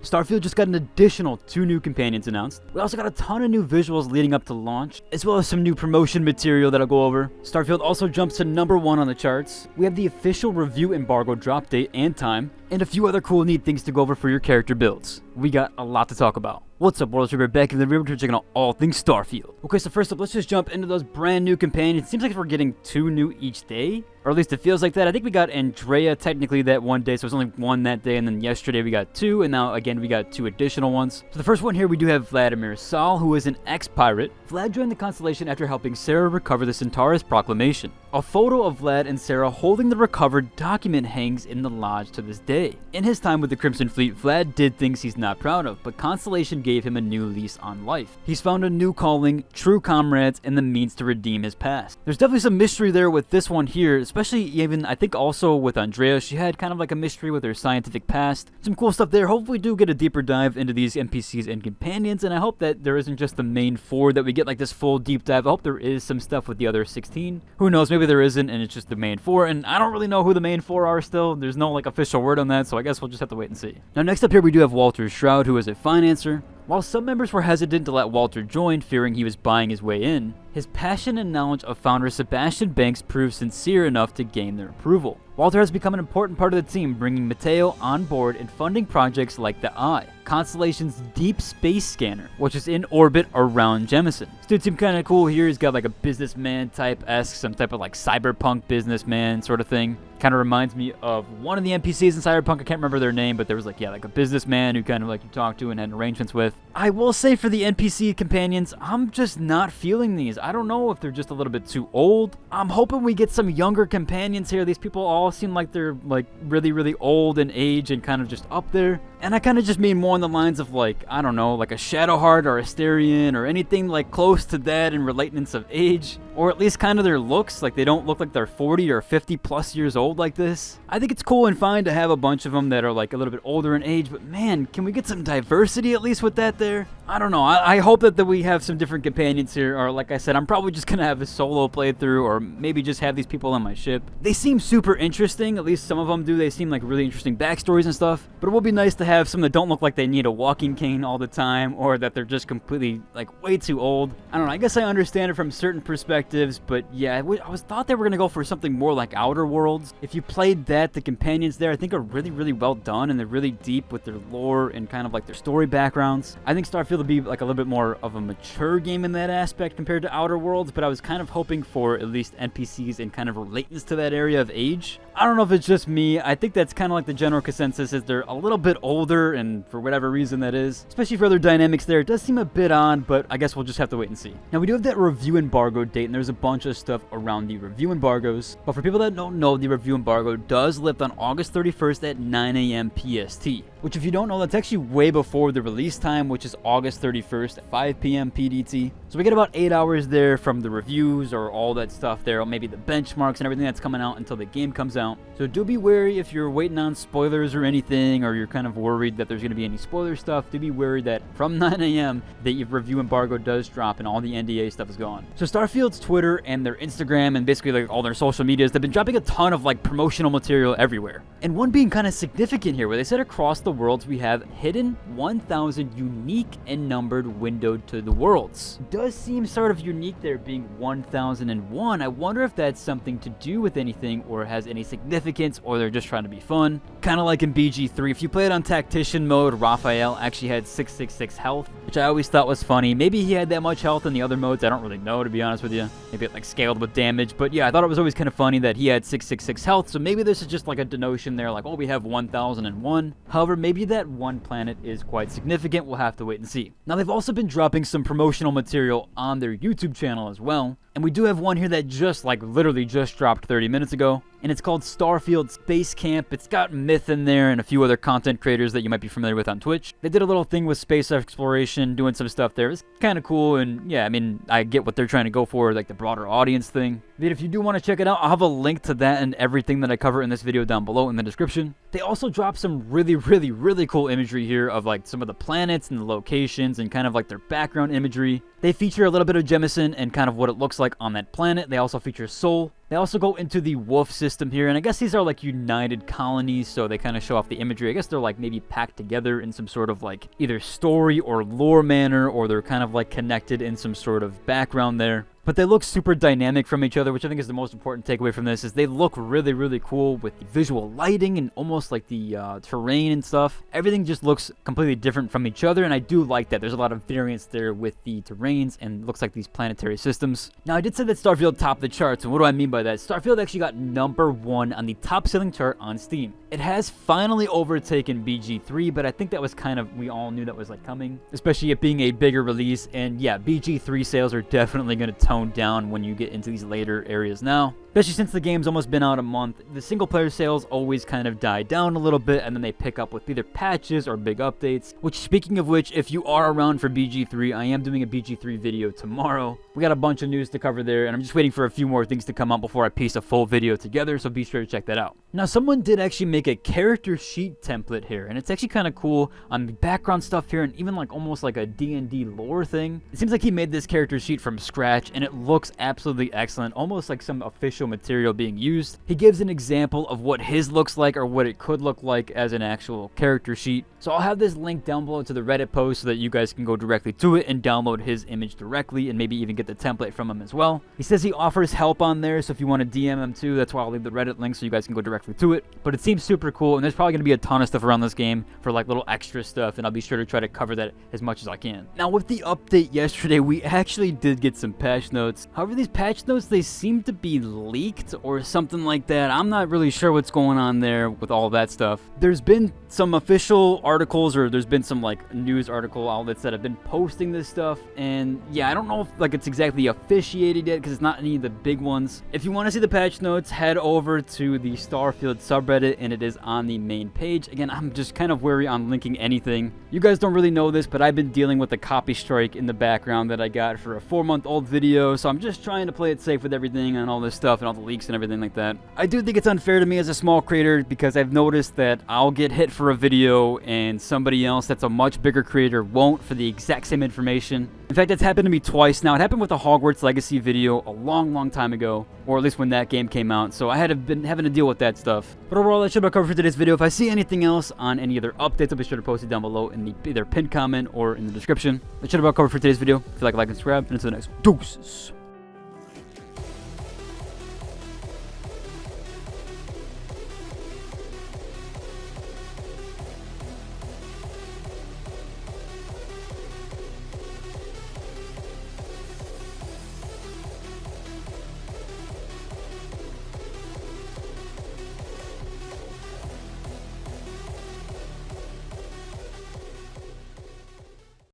Starfield just got an additional 2 new companions announced. We also got a ton of new visuals leading up to launch, as well as some new promotion material that I'll go over. Starfield also jumps to #1 on the charts. We have the official review embargo drop date and time, and a few other cool neat things to go over for your character builds. We got a lot to talk about. What's up, World Trooper? Back in the river, checking out all things Starfield. Okay, so first up, let's just jump into those brand new companions. Seems like we're getting 2 new each day, or at least it feels like that. I think we got Andrea technically that one day, so it was only 1 that day, and then yesterday we got 2, and now again we got 2 additional ones. So the first one here, we do have Vladimir Sal, who is an ex-pirate. Vlad joined the Constellation after helping Sarah recover the Centaurus proclamation. A photo of Vlad and Sarah holding the recovered document hangs in the lodge to this day. In his time with the Crimson Fleet, Vlad did things he's not proud of, but Constellation gave him a new lease on life. He's found a new calling, true comrades, and the means to redeem his past. There's definitely some mystery there with this one here, especially even, I think also with Andrea. She had kind of like a mystery with her scientific past. Some cool stuff there. Hopefully we do get a deeper dive into these NPCs and companions, and I hope that there isn't just the main 4 that we get like this full deep dive. I hope there is some stuff with the other 16. Who knows, maybe there isn't and it's just the main 4, and I don't really know who the main 4 are still. There's no like official word on that, so I guess we'll just have to wait and see. Now next up here we do have Walter Shroud, who is a financer. While some members were hesitant to let Walter join, fearing he was buying his way in, his passion and knowledge of founder Sebastian Banks proved sincere enough to gain their approval. Walter has become an important part of the team, bringing Mateo on board and funding projects like the Eye, Constellation's deep space scanner, which is in orbit around Jemison. This dude seemed kind of cool here. He's got like a businessman type-esque, some type of like cyberpunk businessman sort of thing. Kind of reminds me of one of the NPCs in Cyberpunk. I can't remember their name, but there was like, yeah, like a businessman who kind of like you talk to and had arrangements with. I will say for the NPC companions, I'm just not feeling these. I don't know if they're just a little bit too old. I'm hoping we get some younger companions here. These people all seem like they're like really, really old in age and kind of just up there. And I kind of just mean more on the lines of like, I don't know, like a Shadowheart or a Asterion or anything like close to that in relatedness of age. Or at least kind of their looks, like they don't look like they're 40 or 50 plus years old like this. I think it's cool and fine to have a bunch of them that are like a little bit older in age, but man, can we get some diversity at least with that there? I don't know, I hope that we have some different companions here, or like I said, I'm probably just gonna have a solo playthrough, or maybe just have these people on my ship. They seem super interesting, at least some of them do. They seem like really interesting backstories and stuff, but it would be nice to have some that don't look like they need a walking cane all the time, or that they're just completely like way too old. I don't know, I guess I understand it from certain perspectives, but yeah, I thought they were gonna go for something more like Outer Worlds. If you played that, the companions there I think are really, really well done, and they're really deep with their lore and kind of like their story backgrounds. I think Starfield would be like a little bit more of a mature game in that aspect compared to Outer Worlds, but I was kind of hoping for at least NPCs and kind of relatance to that area of age. I don't know if it's just me. I think that's kind of like the general consensus, is they're a little bit older, and for whatever reason that is, especially for other dynamics there, it does seem a bit odd, but I guess we'll just have to wait and see. Now we do have that review embargo date, and there's a bunch of stuff around the review embargoes, but for people that don't know, the review embargo does lift on August 31st at 9 a.m. PST, which if you don't know, that's actually way before the release time, which is August 31st at 5 p.m. PDT. So we get about 8 hours there from the reviews or all that stuff there, or maybe the benchmarks and everything that's coming out until the game comes out. So do be wary if you're waiting on spoilers or anything, or you're kind of worried that there's going to be any spoiler stuff. Do be wary that from 9 a.m. the review embargo does drop and all the NDA stuff is gone. So Starfield's Twitter and their Instagram and basically like all their social medias, they've been dropping a ton of like promotional material everywhere. And one being kind of significant here, where they said across the worlds we have hidden 1,000 unique and numbered windowed to the worlds. Does seem sort of unique there, being 1001. I wonder if that's something to do with anything, or has any significance, or they're just trying to be fun. Kind of like in BG3, if you play it on Tactician mode, Raphael actually had 666 health, which I always thought was funny. Maybe he had that much health in the other modes, I don't really know, to be honest with you. Maybe it like scaled with damage, but yeah, I thought it was always kind of funny that he had 666 health, so maybe this is just like a denotion there, like, oh, we have 1001. However, maybe that one planet is quite significant. We'll have to wait and see. Now, they've also been dropping some promotional material on their YouTube channel as well, and we do have one here that just like literally just dropped 30 minutes ago, and it's called Starfield Space Camp. It's got Myth in there and a few other content creators that you might be familiar with on Twitch. They did a little thing with space exploration, doing some stuff there. It's kind of cool, and yeah, I mean, I get what they're trying to go for, like the broader audience thing. But if you do want to check it out, I'll have a link to that and everything that I cover in this video down below in the description. They also dropped some really, really, really cool imagery here of like some of the planets and the locations and kind of like their background imagery. They feature a little bit of Jemison and kind of what it looks like like on that planet. They also feature Sol. They also go into the wolf system here, and I guess these are like united colonies, so they kind of show off the imagery. I guess they're like maybe packed together in some sort of like either story or lore manner, or they're kind of like connected in some sort of background there. But they look super dynamic from each other, which I think is the most important takeaway from this, is they look really, really cool with the visual lighting and almost like the terrain and stuff. Everything just looks completely different from each other, and I do like that. There's a lot of variance there with the terrains and looks like these planetary systems. Now, I did say that Starfield topped the charts, and what do I mean by that? Starfield actually got #1 on the top-selling chart on Steam. It has finally overtaken BG3, but I think that was kind of, we all knew that was like coming, especially it being a bigger release. And yeah, BG3 sales are definitely going to tone down when you get into these later areas now, especially since the game's almost been out a month. The single player sales always kind of die down a little bit, and then they pick up with either patches or big updates, which, speaking of which, if you are around for BG3, I am doing a BG3 video tomorrow. We got a bunch of news to cover there, and I'm just waiting for a few more things to come out before I piece a full video together, so be sure to check that out. Now, someone did actually make a character sheet template here, and it's actually kind of cool on the background stuff here, and even like almost like a D&D lore thing. It seems like he made this character sheet from scratch, and it looks absolutely excellent, almost like some official material being used. He gives an example of what his looks like, or what it could look like as an actual character sheet. So I'll have this link down below to the Reddit post so that you guys can go directly to it and download his image directly, and maybe even get the template from him as well. He says he offers help on there, so if you want to DM him too, that's why I'll leave the Reddit link so you guys can go directly to it. But it seems super cool, and there's probably going to be a ton of stuff around this game for like little extra stuff, and I'll be sure to try to cover that as much as I can. Now, with the update yesterday, we actually did get some patch notes. However, these patch notes, they seem to be leaked or something like that. I'm not really sure what's going on there with all that stuff. There's been some official articles, or there's been some like news article outlets that have been posting this stuff, and yeah, I don't know if like it's exactly officiated yet because it's not any of the big ones. If you want to see the patch notes, head over to the Starfield subreddit, and it is on the main page. Again, I'm just kind of wary on linking anything. You guys don't really know this, but I've been dealing with a copy strike in the background that I got for a 4-month-old video, so I'm just trying to play it safe with everything and all this stuff and all the leaks and everything like that. I do think it's unfair to me as a small creator, because I've noticed that I'll get hit for a video and somebody else that's a much bigger creator won't, for the exact same information. In fact, it's happened to me twice now. It happened with the Hogwarts Legacy video a long time ago, or at least when that game came out, so I had been having to deal with that stuff. But overall, that should be covered for today's video. If I see anything else on any other updates, I'll be sure to post it down below in the either pinned comment or in the description. That should be covered for today's video. If you like and subscribe, and until the next, deuces.